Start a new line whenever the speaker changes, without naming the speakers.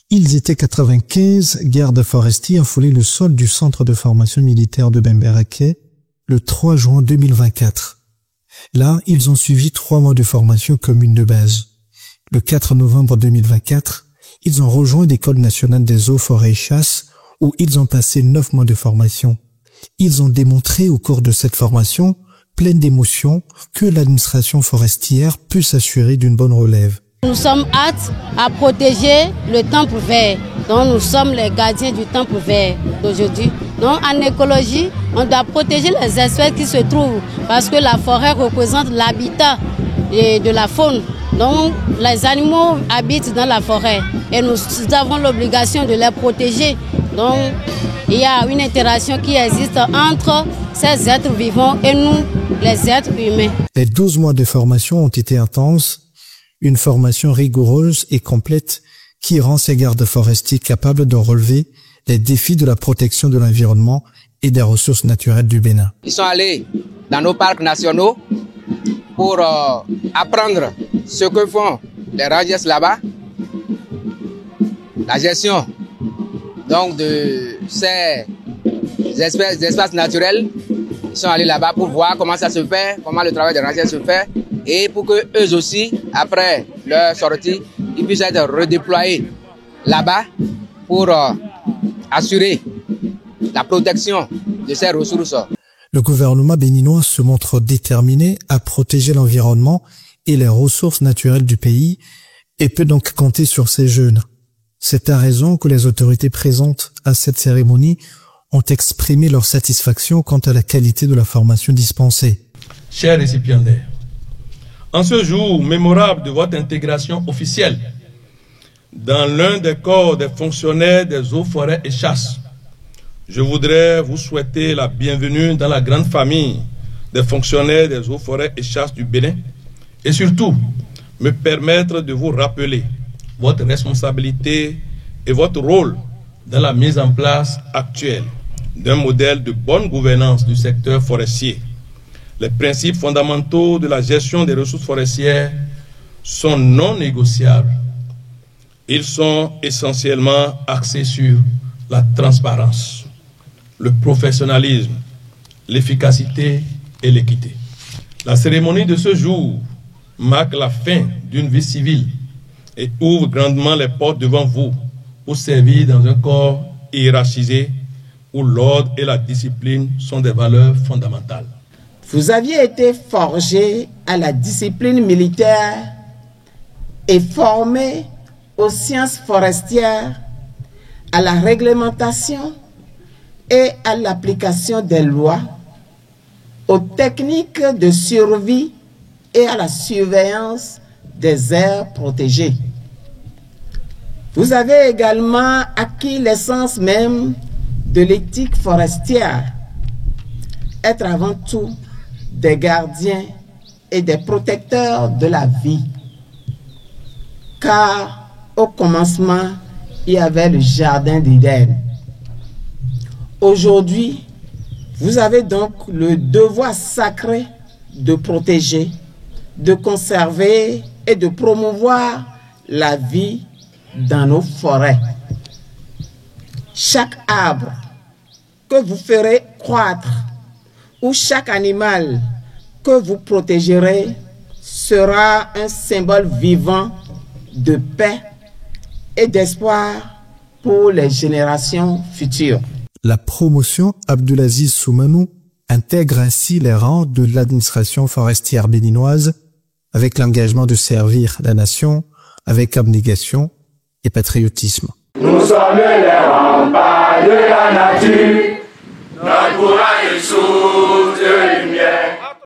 Ils étaient 95 gardes forestiers à fouler le sol du centre de formation militaire de Bembereke le 3 juin 2024. Là, ils ont suivi 3 mois de formation commune de base. Le 4 novembre 2024, ils ont rejoint l'École nationale des eaux, forêts et chasse où ils ont passé 9 mois de formation. Ils ont démontré au cours de cette formation, pleine d'émotions, que l'administration forestière peut s'assurer d'une bonne relève.
Nous sommes aptes à protéger le temple vert. Donc nous sommes les gardiens du temple vert d'aujourd'hui. Donc en écologie, on doit protéger les espèces qui se trouvent parce que la forêt représente l'habitat de la faune. Donc les animaux habitent dans la forêt et nous avons l'obligation de les protéger. Donc il y a une interaction qui existe entre ces êtres vivants et nous, les êtres humains.
Les 12 mois de formation ont été intenses. Une formation rigoureuse et complète qui rend ces gardes forestiers capables de relever les défis de la protection de l'environnement et des ressources naturelles du Bénin.
Ils sont allés dans nos parcs nationaux pour apprendre ce que font les rangers là-bas, la gestion donc de ces espaces naturels. Ils sont allés là-bas pour voir comment ça se fait, comment le travail des rangers se fait. Et pour que eux aussi, après leur sortie, ils puissent être redéployés là-bas pour assurer la protection de ces ressources.
Le gouvernement béninois se montre déterminé à protéger l'environnement et les ressources naturelles du pays et peut donc compter sur ces jeunes. C'est à raison que les autorités présentes à cette cérémonie ont exprimé leur satisfaction quant à la qualité de la formation dispensée.
Chers récipiendaires, en ce jour mémorable de votre intégration officielle dans l'un des corps des fonctionnaires des eaux, forêts et chasses, je voudrais vous souhaiter la bienvenue dans la grande famille des fonctionnaires des eaux, forêts et chasses du Bénin et surtout me permettre de vous rappeler votre responsabilité et votre rôle dans la mise en place actuelle d'un modèle de bonne gouvernance du secteur forestier. Les principes fondamentaux de la gestion des ressources forestières sont non négociables. Ils sont essentiellement axés sur la transparence, le professionnalisme, l'efficacité et l'équité. La cérémonie de ce jour marque la fin d'une vie civile et ouvre grandement les portes devant vous pour servir dans un corps hiérarchisé où l'ordre et la discipline sont des valeurs fondamentales.
Vous aviez été forgé à la discipline militaire et formé aux sciences forestières, à la réglementation et à l'application des lois, aux techniques de survie et à la surveillance des aires protégées. Vous avez également acquis l'essence même de l'éthique forestière, être avant tout des gardiens et des protecteurs de la vie. Car au commencement, il y avait le jardin d'Éden. Aujourd'hui, vous avez donc le devoir sacré de protéger, de conserver et de promouvoir la vie dans nos forêts. Chaque arbre que vous ferez croître ou chaque animal que vous protégerez sera un symbole vivant de paix et d'espoir pour les générations futures.
La promotion Abdulaziz Soumanou intègre ainsi les rangs de l'administration forestière béninoise avec l'engagement de servir la nation avec abnégation et patriotisme.
Nous sommes les remparts de la nature, notre courage est source de lumière.